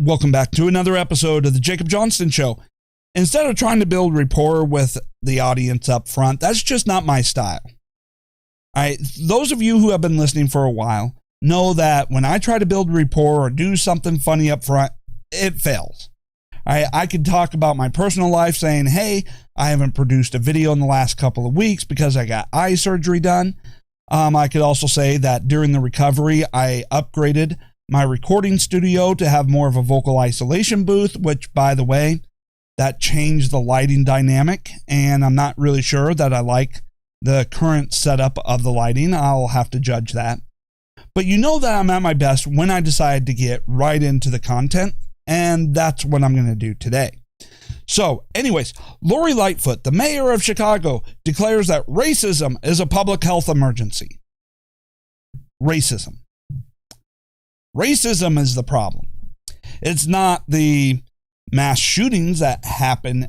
Welcome back to another episode of the Jacob Johnston Show. Instead of trying to build rapport with the audience up front, that's just not my style. Those of you who have been listening for a while know that when I try to build rapport or do something funny up front, it fails. I could talk about my personal life saying, hey, I haven't produced a video in the last couple of weeks because I got eye surgery done. I could also say that during the recovery, I upgraded my recording studio to have more of a vocal isolation booth, which, by the way, that changed the lighting dynamic, and I'm not really sure that I like the current setup of the lighting. I'll have to judge that. But you know that I'm at my best when I decide to get right into the content, and that's what I'm going to do today. So, anyways, Lori Lightfoot, the mayor of Chicago, declares that racism is a public health emergency. Racism is the problem. It's not the mass shootings that happen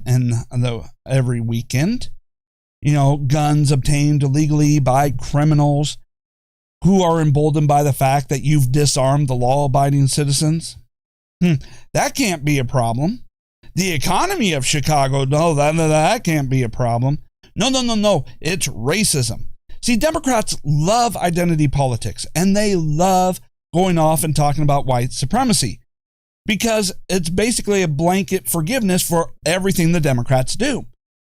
every weekend. You know, guns obtained illegally by criminals who are emboldened by the fact that you've disarmed the law-abiding citizens. That can't be a problem. The economy of Chicago, no, that can't be a problem. No. It's racism. See, Democrats love identity politics, and they love going off and talking about white supremacy because it's basically a blanket forgiveness for everything the Democrats do.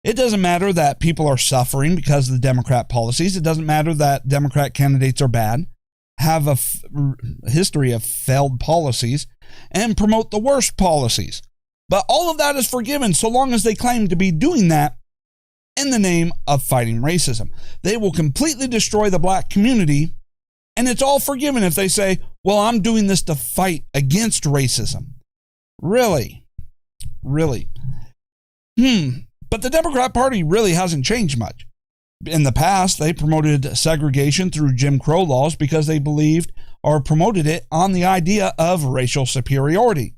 It doesn't matter that people are suffering because of the Democrat policies. It doesn't matter that Democrat candidates are bad, have a history of failed policies, and promote the worst policies. But all of that is forgiven so long as they claim to be doing that in the name of fighting racism. They will completely destroy the black community, and it's all forgiven if they say, well, I'm doing this to fight against racism. Really? But the Democrat Party really hasn't changed much. In the past, they promoted segregation through Jim Crow laws because they believed or promoted it on the idea of racial superiority.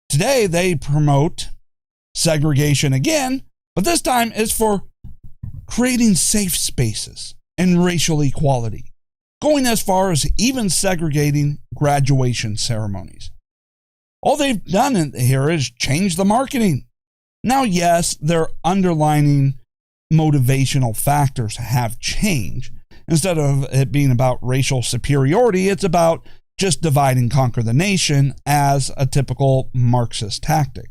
Today, they promote segregation again, but this time it's for creating safe spaces and racial equality, going as far as even segregating graduation ceremonies. All they've done here is change the marketing. Now, yes, their underlying motivational factors have changed. Instead of it being about racial superiority, it's about just divide and conquer the nation as a typical Marxist tactic.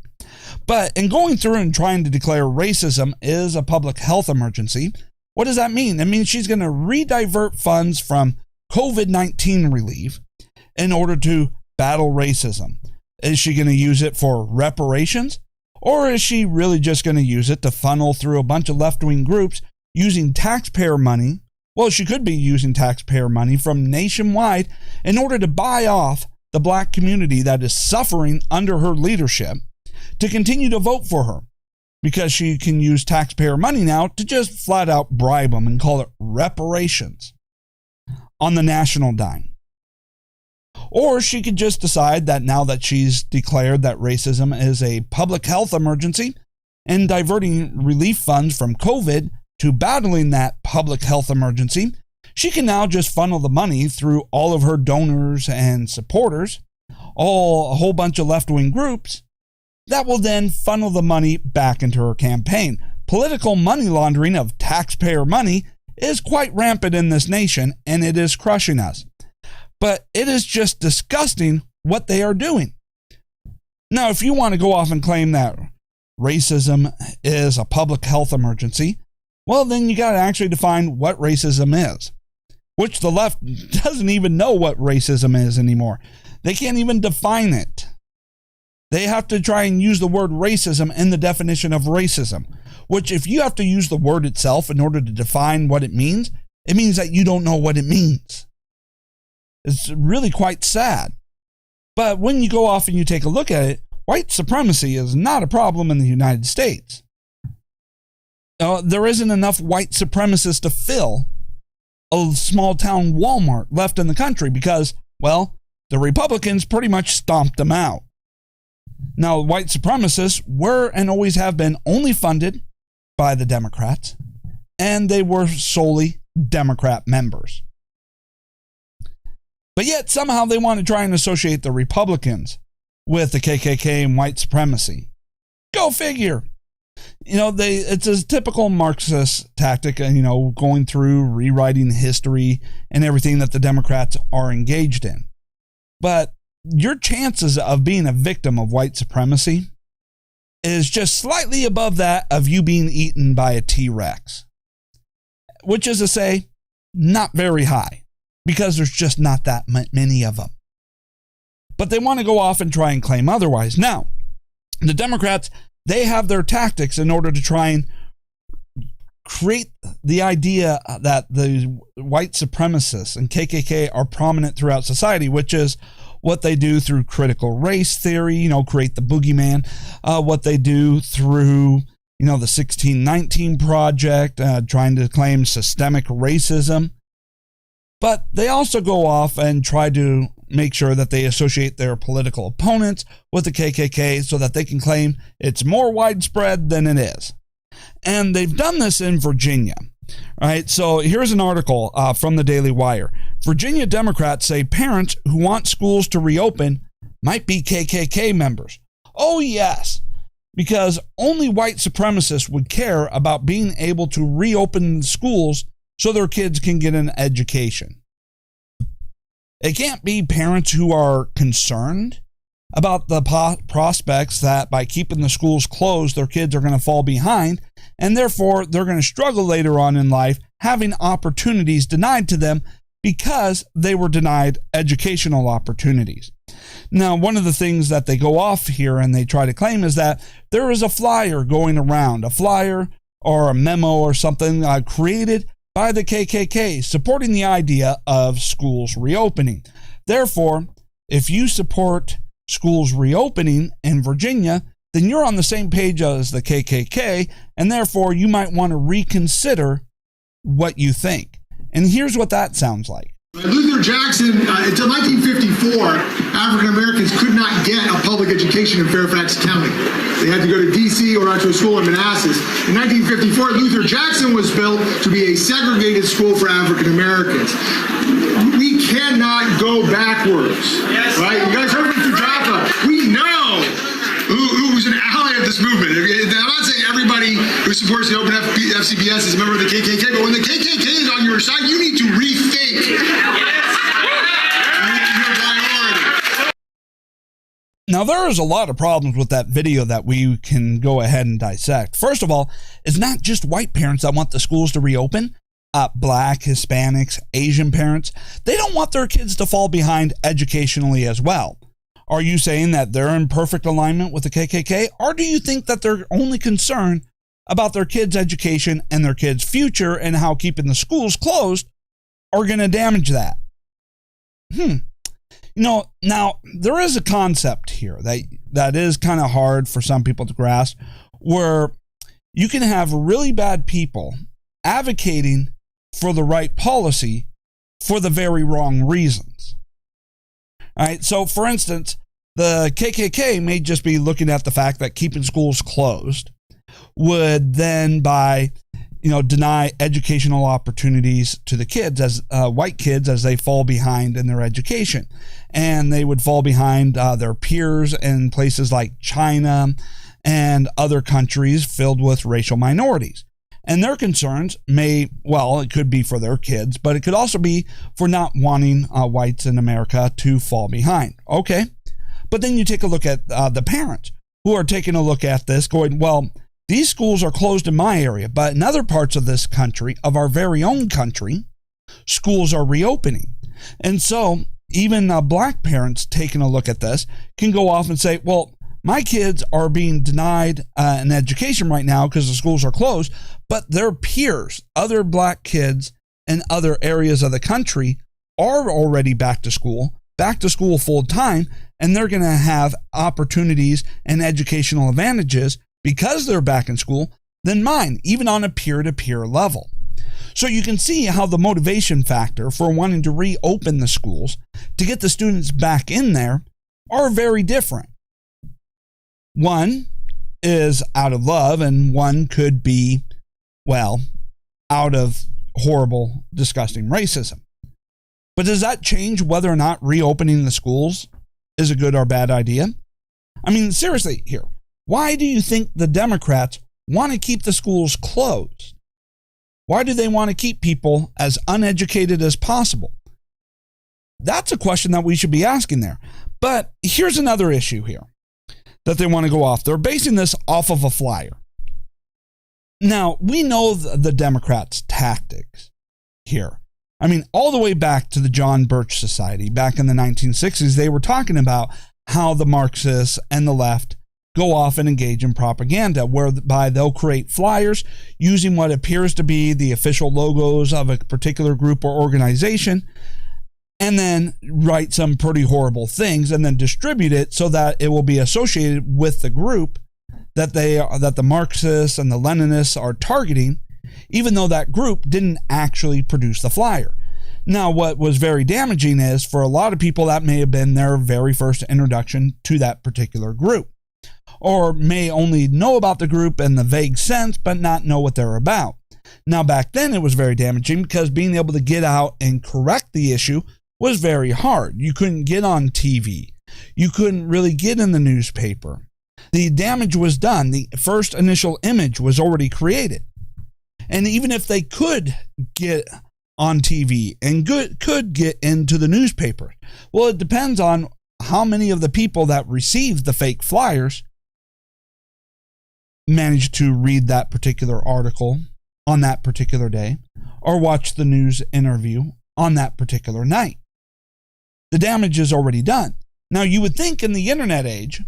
But in going through and trying to declare racism is a public health emergency, what does that mean? It means she's going to redivert funds from COVID-19 relief in order to battle racism. Is she going to use it for reparations? Or is she really just going to use it to funnel through a bunch of left-wing groups using taxpayer money? Well, she could be using taxpayer money from nationwide in order to buy off the black community that is suffering under her leadership to continue to vote for her, because she can use taxpayer money now to just flat out bribe them and call it reparations on the national dime. Or she could just decide that now that she's declared that racism is a public health emergency and diverting relief funds from COVID to battling that public health emergency, she can now just funnel the money through all of her donors and supporters, a whole bunch of left-wing groups, that will then funnel the money back into her campaign. Political money laundering of taxpayer money is quite rampant in this nation, and it is crushing us. But it is just disgusting what they are doing. Now, if you want to go off and claim that racism is a public health emergency, well, then you got to actually define what racism is, which the left doesn't even know what racism is anymore. They can't even define it. They have to try and use the word racism in the definition of racism, which if you have to use the word itself in order to define what it means that you don't know what it means. It's really quite sad. But when you go off and you take a look at it, white supremacy is not a problem in the United States. There isn't enough white supremacists to fill a small town Walmart left in the country because, well, the Republicans pretty much stomped them out. Now, white supremacists were and always have been only funded by the Democrats, and they were solely Democrat members. But yet somehow they want to try and associate the Republicans with the KKK and white supremacy. Go figure. It's a typical Marxist tactic, going through rewriting history and everything that the Democrats are engaged in. But your chances of being a victim of white supremacy is just slightly above that of you being eaten by a T-Rex, which is to say, not very high, because there's just not that many of them. But they want to go off and try and claim otherwise. Now, the Democrats, they have their tactics in order to try and create the idea that the white supremacists and KKK are prominent throughout society, which is what they do through critical race theory, create the boogeyman, what they do through, the 1619 Project, trying to claim systemic racism. But they also go off and try to make sure that they associate their political opponents with the KKK so that they can claim it's more widespread than it is. And they've done this in Virginia. Right, so here's an article from the Daily Wire. Virginia Democrats say parents who want schools to reopen might be KKK members. Oh, yes, because only white supremacists would care about being able to reopen schools so their kids can get an education. It can't be parents who are concerned about the prospects that by keeping the schools closed, their kids are going to fall behind, and therefore they're going to struggle later on in life, having opportunities denied to them because they were denied educational opportunities. Now, one of the things that they go off here and they try to claim is that there is a flyer going around, a flyer or a memo or something created by the KKK supporting the idea of schools reopening. Therefore, if you support schools reopening in Virginia, then you're on the same page as the KKK, and therefore you might want to reconsider what you think. And here's what that sounds like. Luther Jackson, until 1954, African Americans could not get a public education in Fairfax County. They had to go to D.C. or out to a school in Manassas. In 1954, Luther Jackson was built to be a segregated school for African Americans. We cannot go backwards, right? You guys heard me through Jaffa. We know who's an ally of this movement. I'm not saying everybody who supports the open FCPS is a member of the KKK, but when the KKK is on your side, you need to rethink your priority. Now, there is a lot of problems with that video that we can go ahead and dissect. First of all, it's not just white parents that want the schools to reopen. Black, Hispanics, Asian parents, they don't want their kids to fall behind educationally as well. Are you saying that they're in perfect alignment with the KKK? Or do you think that they're only concerned about their kids' education and their kids' future and how keeping the schools closed are going to damage that? Now, there is a concept here that is kind of hard for some people to grasp, where you can have really bad people advocating for the right policy for the very wrong reasons. All right, so for instance, the KKK may just be looking at the fact that keeping schools closed would then deny educational opportunities to the kids, as white kids, as they fall behind in their education. And they would fall behind their peers in places like China and other countries filled with racial minorities. And their concerns it could be for their kids, but it could also be for not wanting whites in America to fall behind. Okay. But then you take a look at the parents who are taking a look at this going, well, these schools are closed in my area, but in other parts of this country, of our very own country, schools are reopening. And so even black parents taking a look at this can go off and say, well, my kids are being denied an education right now because the schools are closed, but their peers, other black kids in other areas of the country, are already back to school full time, and they're going to have opportunities and educational advantages because they're back in school than mine, even on a peer-to-peer level. So you can see how the motivation factor for wanting to reopen the schools to get the students back in there are very different. One is out of love, and one could be, out of horrible, disgusting racism. But does that change whether or not reopening the schools is a good or bad idea? I mean, seriously here, why do you think the Democrats want to keep the schools closed? Why do they want to keep people as uneducated as possible? That's a question that we should be asking there. But here's another issue here that they want to go off. They're basing this off of a flyer. Now, we know the Democrats' tactics here. I mean, all the way back to the John Birch Society, back in the 1960s, they were talking about how the Marxists and the left go off and engage in propaganda, whereby they'll create flyers using what appears to be the official logos of a particular group or organization, and then write some pretty horrible things and then distribute it so that it will be associated with the group that the Marxists and the Leninists are targeting, even though that group didn't actually produce the flyer. Now, what was very damaging is, for a lot of people, that may have been their very first introduction to that particular group, or may only know about the group in the vague sense, but not know what they're about. Now, back then, it was very damaging because being able to get out and correct the issue was very hard. You couldn't get on TV. You couldn't really get in the newspaper. The damage was done. The first initial image was already created. And even if they could get on TV and could get into the newspaper, well, it depends on how many of the people that received the fake flyers managed to read that particular article on that particular day or watch the news interview on that particular night. The damage is already done. Now, you would think in the internet age,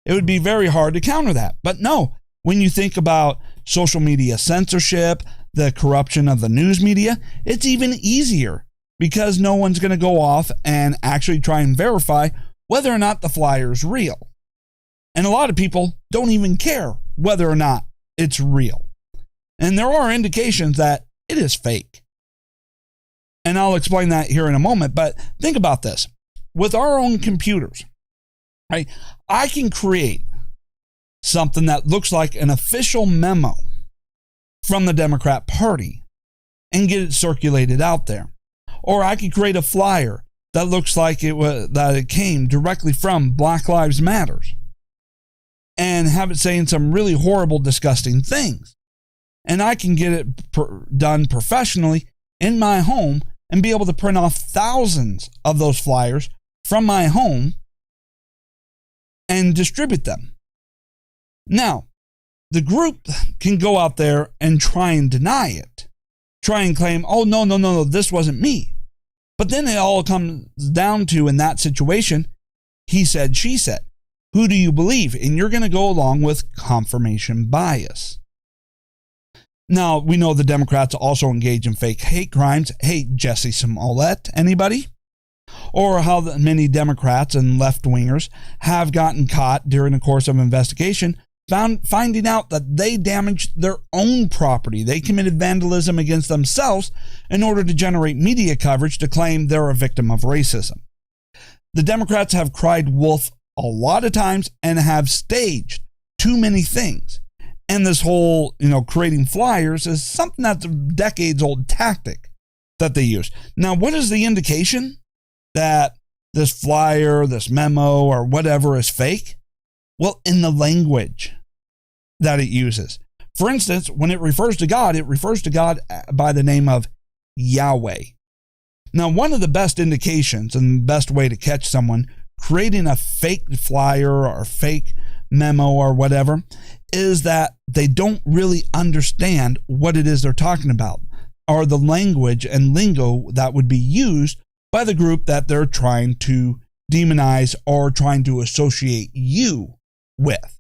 it would be very hard to counter that. But no, when you think about social media censorship, the corruption of the news media, it's even easier because no one's going to go off and actually try and verify whether or not the flyer is real. And a lot of people don't even care whether or not it's real. And there are indications that it is fake. And I'll explain that here in a moment. But think about this. With our own computers, right? I can create something that looks like an official memo from the Democrat Party and get it circulated out there. Or I could create a flyer that looks like it came directly from Black Lives Matters and have it saying some really horrible, disgusting things. And I can get it done professionally in my home and be able to print off thousands of those flyers from my home and distribute them. Now, the group can go out there and try and deny it, try and claim, oh, no, this wasn't me. But then it all comes down to, in that situation, he said, she said. Who do you believe? And you're going to go along with confirmation bias. Now, we know the Democrats also engage in fake hate crimes. Hey, Jesse Smollett, anybody? Or how many Democrats and left-wingers have gotten caught during the course of an investigation, finding out that they damaged their own property. They committed vandalism against themselves in order to generate media coverage to claim they're a victim of racism. The Democrats have cried wolf a lot of times and have staged too many things. And this whole, creating flyers is something that's a decades-old tactic that they use. Now, what is the indication that this flyer, this memo, or whatever is fake? Well, in the language that it uses. For instance, when it refers to God by the name of Yahweh. Now, one of the best indications and the best way to catch someone creating a fake flyer or fake memo or whatever is that they don't really understand what it is they're talking about, or the language and lingo that would be used by the group that they're trying to demonize or trying to associate you with.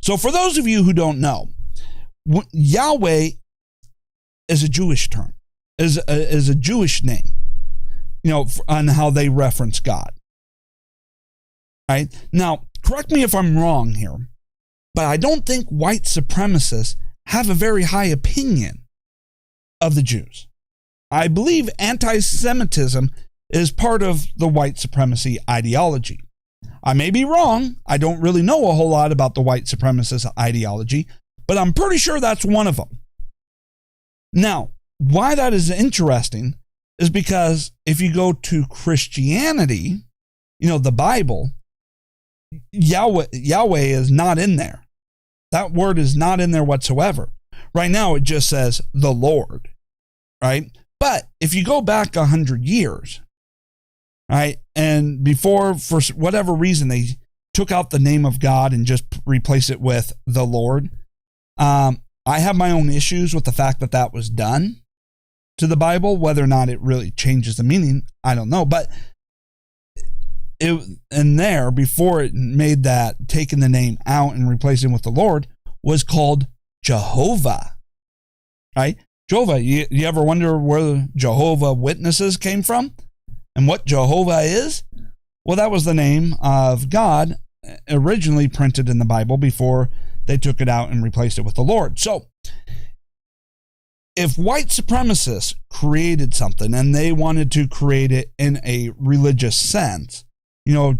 So for those of you who don't know, Yahweh is a Jewish term, is a Jewish name, on how they reference God. Right? Now, correct me if I'm wrong here, but I don't think white supremacists have a very high opinion of the Jews. I believe anti-Semitism is part of the white supremacy ideology. I may be wrong. I don't really know a whole lot about the white supremacist ideology, but I'm pretty sure that's one of them. Now, why that is interesting is because if you go to Christianity, the Bible, Yahweh is not in there. That word is not in there whatsoever. Right now, it just says the Lord, right? But if you go back 100 years, right, and before, for whatever reason, they took out the name of God and just replaced it with the Lord, I have my own issues with the fact that that was done to the Bible. Whether or not it really changes the meaning, I don't know. But before it made that, taking the name out and replacing it with the Lord, was called Jehovah, right? Jehovah, you ever wonder where Jehovah Witnesses came from and what Jehovah is? Well, that was the name of God originally printed in the Bible before they took it out and replaced it with the Lord. So if white supremacists created something and they wanted to create it in a religious sense,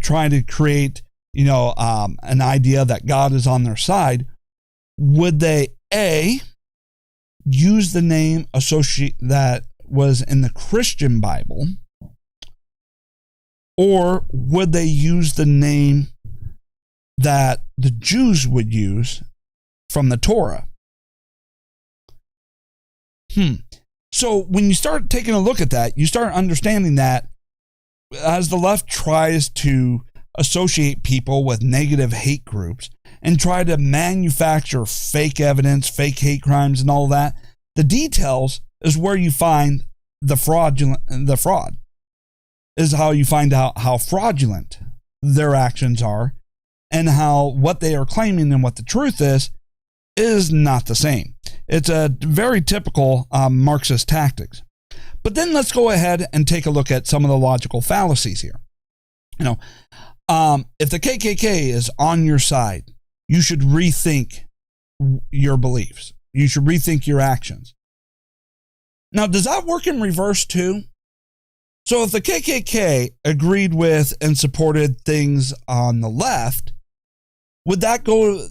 trying to create, an idea that God is on their side, would they, A, use the name that was in the Christian Bible, or would they use the name that the Jews would use from the Torah? So when you start taking a look at that, you start understanding that as the left tries to associate people with negative hate groups and try to manufacture fake evidence, fake hate crimes, and all that, the details is where you find the fraud is how you find out how fraudulent their actions are, and how what they are claiming and what the truth is not the same. It's a very typical Marxist tactics. But then let's go ahead and take a look at some of the logical fallacies here. If the KKK is on your side, you should rethink your beliefs. You should rethink your actions. Now, does that work in reverse too? So if the KKK agreed with and supported things on the left, would that go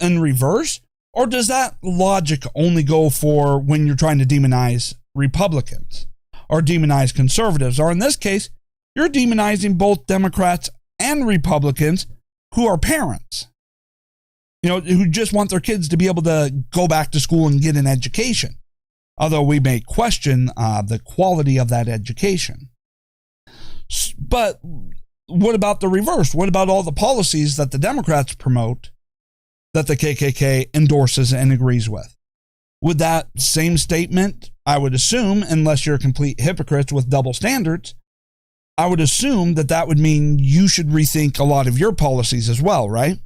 in reverse? Or does that logic only go for when you're trying to demonize Republicans or demonize conservatives? Or in this case, you're demonizing both Democrats and Republicans who are parents, who just want their kids to be able to go back to school and get an education. Although we may question the quality of that education. But what about the reverse? What about all the policies that the Democrats promote that the KKK endorses and agrees with? Would that same statement, I would assume, unless you're a complete hypocrite with double standards, I would assume that would mean you should rethink a lot of your policies as well, right?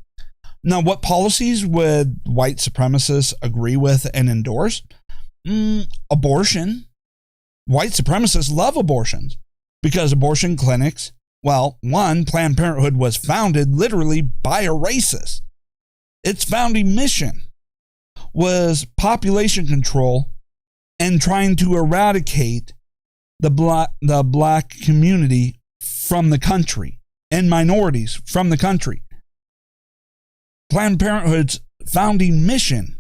Now, what policies would white supremacists agree with and endorse? Abortion. White supremacists love abortions because abortion clinics, one, Planned Parenthood was founded literally by a racist. Its founding mission was population control and trying to eradicate the black community from the country and minorities from the country. Planned Parenthood's founding mission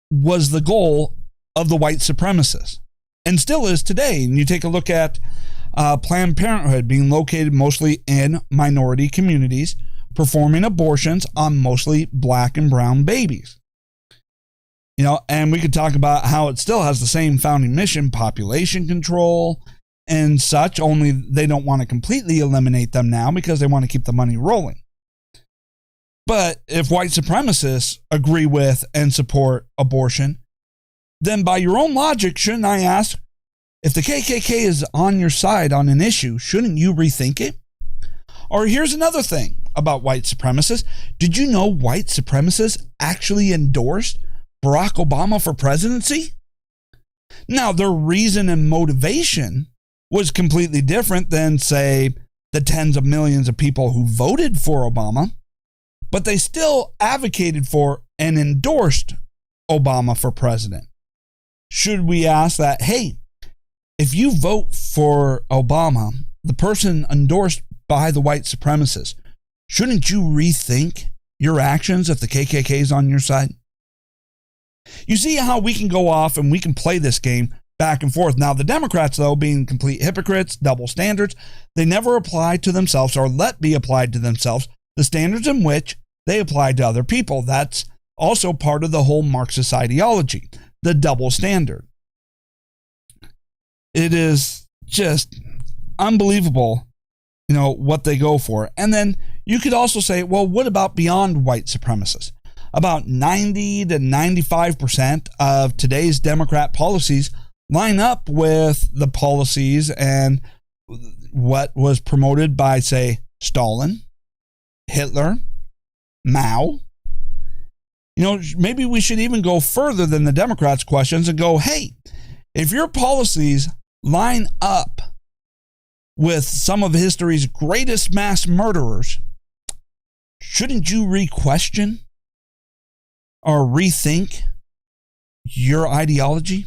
was the goal of the white supremacists and still is today. And you take a look at Planned Parenthood being located mostly in minority communities, performing abortions on mostly black and brown babies. And we could talk about how it still has the same founding mission, population control and such, only they don't want to completely eliminate them now because they want to keep the money rolling. But if white supremacists agree with and support abortion, then by your own logic, shouldn't I ask, if the KKK is on your side on an issue, shouldn't you rethink it? Or here's another thing about white supremacists. Did you know white supremacists actually endorsed Barack Obama for presidency? Now, their reason and motivation was completely different than, say, the tens of millions of people who voted for Obama, but they still advocated for and endorsed Obama for president. Should we ask that, hey, if you vote for Obama, the person endorsed by the white supremacists, shouldn't you rethink your actions if the KKK is on your side? You see how we can go off and we can play this game back and forth. Now, the Democrats, though, being complete hypocrites, double standards, they never apply to themselves or let be applied to themselves the standards in which they apply to other people. That's also part of the whole Marxist ideology, the double standard. It is just unbelievable, what they go for. And then you could also say, well, what about beyond white supremacists? About 90 to 95% of today's Democrat policies line up with the policies and what was promoted by, say, Stalin, Hitler, Mao. Maybe we should even go further than the Democrats' questions and go, hey, if your policies line up with some of history's greatest mass murderers, shouldn't you re-question or rethink your ideology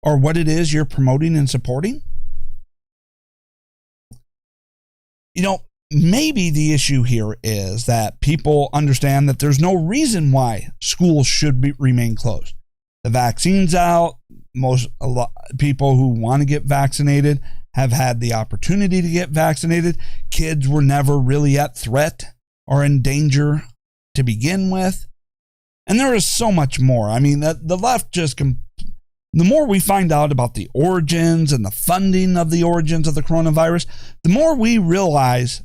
or what it is you're promoting and supporting? Maybe the issue here is that people understand that there's no reason why schools should remain closed. The vaccine's out. A lot people who want to get vaccinated have had the opportunity to get vaccinated. Kids were never really at threat or in danger to begin with. And there is so much more. I mean, the left the more we find out about the origins and the funding of the origins of the coronavirus, the more we realize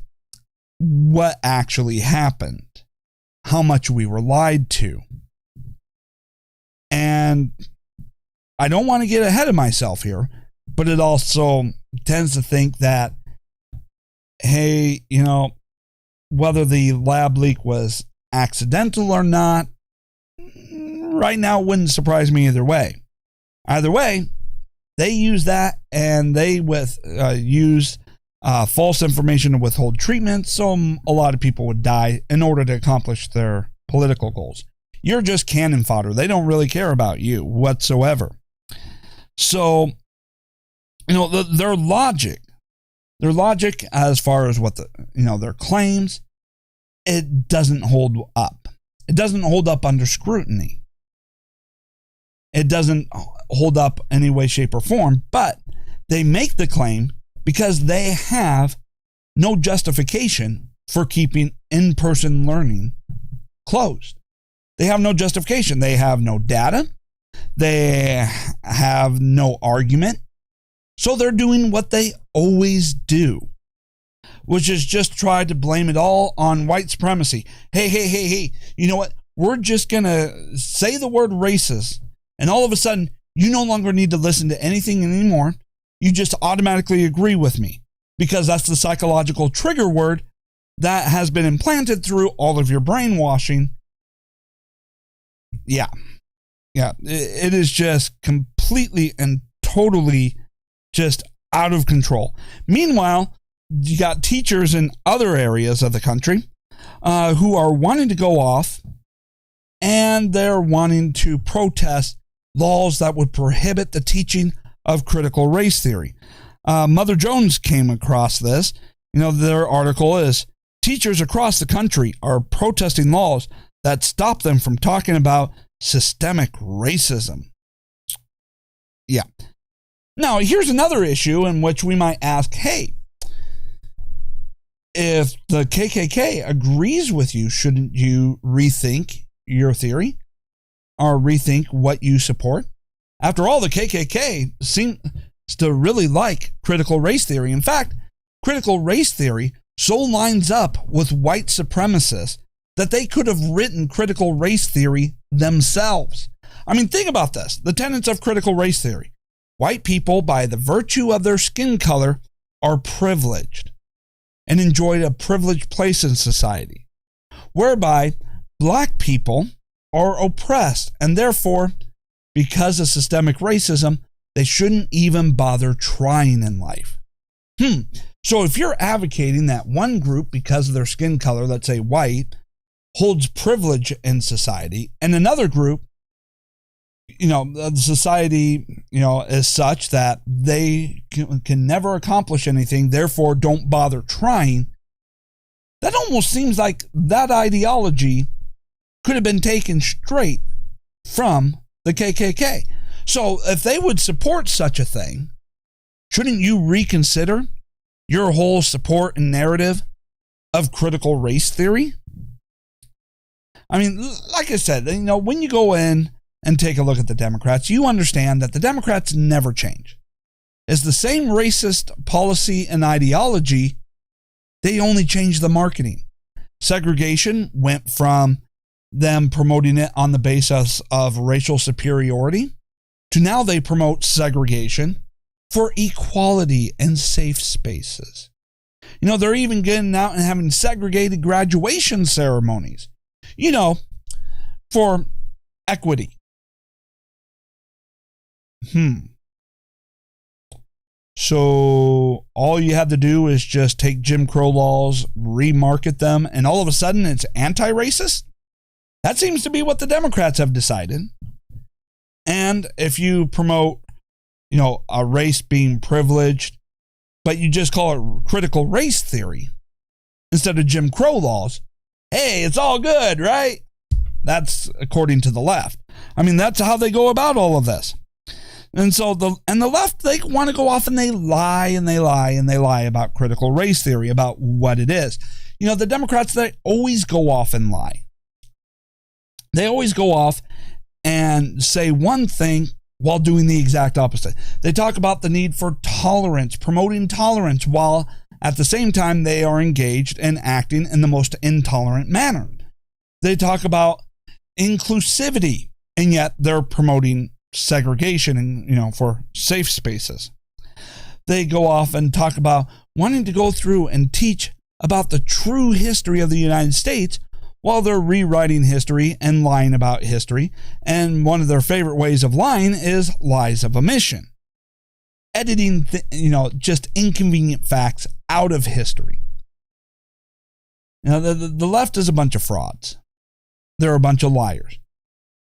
what actually happened, how much we were lied to. And I don't want to get ahead of myself here, but it also tends to think that, hey, whether the lab leak was accidental or not, right now it wouldn't surprise me either way. Either way, they use that and they use false information to withhold treatment, so a lot of people would die in order to accomplish their political goals. You're just cannon fodder. They don't really care about you whatsoever. So, their logic as far as what their claims, it doesn't hold up. It doesn't hold up under scrutiny. It doesn't hold up any way, shape, or form, but they make the claim because they have no justification for keeping in-person learning closed. They have no justification. They have no data. They have no argument. So they're doing what they always do, which is just try to blame it all on white supremacy. Hey, you know what? We're just going to say the word racist, and all of a sudden, you no longer need to listen to anything anymore. You just automatically agree with me because that's the psychological trigger word that has been implanted through all of your brainwashing. Yeah. It is just completely and totally just out of control. Meanwhile, you got teachers in other areas of the country who are wanting to go off and they're wanting to protest laws that would prohibit the teaching of critical race theory. Mother Jones came across this. Their article is, teachers across the country are protesting laws that stop them from talking about systemic racism. Yeah. Now, here's another issue in which we might ask, hey, if the KKK agrees with you, shouldn't you rethink your theory or rethink what you support? After all, the KKK seems to really like critical race theory. In fact, critical race theory so lines up with white supremacists that they could have written critical race theory themselves. I mean, think about this. The tenets of critical race theory. White people, by the virtue of their skin color, are privileged and enjoy a privileged place in society, whereby black people are oppressed, and therefore, because of systemic racism, they shouldn't even bother trying in life. So if you're advocating that one group, because of their skin color, let's say white, holds privilege in society, and another group, the society, is such that they can never accomplish anything, therefore don't bother trying, that almost seems like that ideology could have been taken straight from the KKK. So if they would support such a thing, shouldn't you reconsider your whole support and narrative of critical race theory? I mean, like I said, when you go in and take a look at the Democrats, you understand that the Democrats never change. It's the same racist policy and ideology. They only change the marketing. Segregation went from them promoting it on the basis of racial superiority to now they promote segregation for equality and safe spaces. They're even getting out and having segregated graduation ceremonies, for equity. So all you have to do is just take Jim Crow laws, remarket them, and all of a sudden it's anti-racist? That seems to be what the Democrats have decided. And if you promote, a race being privileged, but you just call it critical race theory instead of Jim Crow laws, hey, it's all good, right? That's according to the left. I mean, that's how they go about all of this. And so the left, they want to go off and they lie and they lie and they lie about critical race theory, about what it is. The Democrats, they always go off and lie. They always go off and say one thing while doing the exact opposite. They talk about the need for tolerance, promoting tolerance, while at the same time they are engaged and acting in the most intolerant manner. They talk about inclusivity, and yet they're promoting segregation and, for safe spaces. They go off and talk about wanting to go through and teach about the true history of the United States while they're rewriting history and lying about history. And one of their favorite ways of lying is lies of omission. Editing, just inconvenient facts out of history. The left is a bunch of frauds. They're a bunch of liars.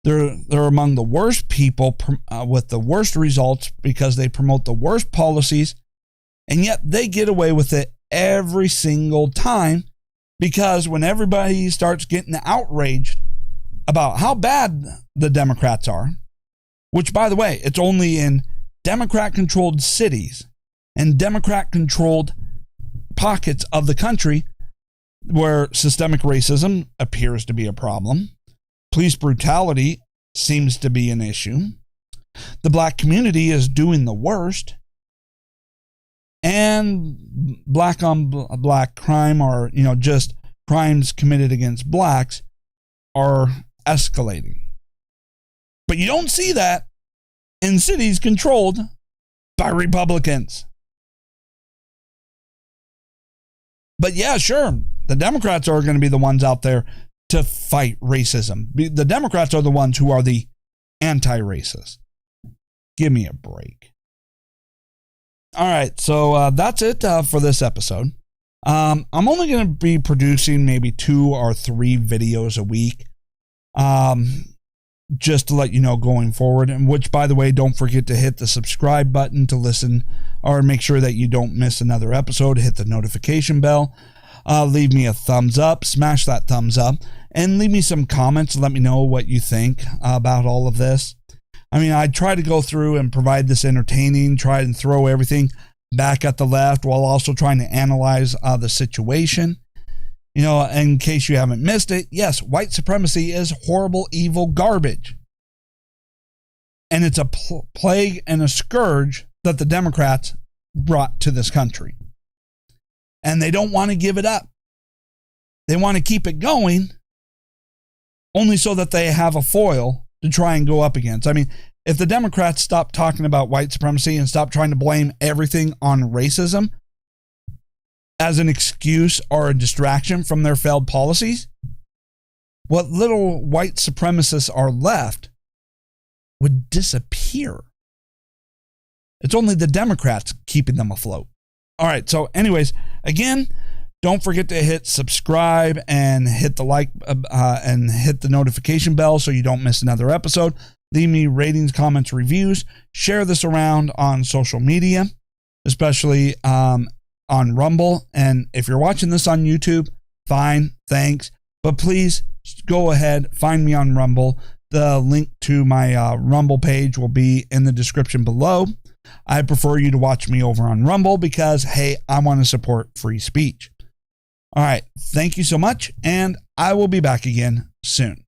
They're among the worst people with the worst results because they promote the worst policies, and yet they get away with it every single time, because when everybody starts getting outraged about how bad the Democrats are, which, by the way, it's only in Democrat-controlled cities and Democrat-controlled pockets of the country where systemic racism appears to be a problem. Police brutality seems to be an issue. The black community is doing the worst. And black on black crime, or, just crimes committed against blacks, are escalating. But you don't see that in cities controlled by Republicans. But yeah, sure, the Democrats are going to be the ones out there to fight racism. The Democrats are the ones who are the anti-racist. Give me a break. All right, so that's it for this episode. I'm only going to be producing maybe 2 or 3 videos a week, just to let you know going forward. And which, by the way, don't forget to hit the subscribe button to listen, or make sure that you don't miss another episode. Hit the notification bell. Leave me a thumbs up. Smash that thumbs up. And leave me some comments. Let me know what you think about all of this. I mean, I try to go through and provide this entertaining, try and throw everything back at the left while also trying to analyze the situation. In case you haven't missed it, yes, white supremacy is horrible, evil garbage. And it's a plague and a scourge that the Democrats brought to this country. And they don't want to give it up. They want to keep it going, only so that they have a foil to try and go up against. I mean, if the Democrats stop talking about white supremacy and stop trying to blame everything on racism as an excuse or a distraction from their failed policies, what little white supremacists are left would disappear. It's only the Democrats keeping them afloat. All right, so anyways, again, don't forget to hit subscribe and hit the like and hit the notification bell so you don't miss another episode. Leave me ratings, comments, reviews. Share this around on social media, especially on Rumble. And if you're watching this on YouTube, fine, thanks. But please go ahead, find me on Rumble. The link to my Rumble page will be in the description below. I prefer you to watch me over on Rumble because, hey, I want to support free speech. All right. Thank you so much, and I will be back again soon.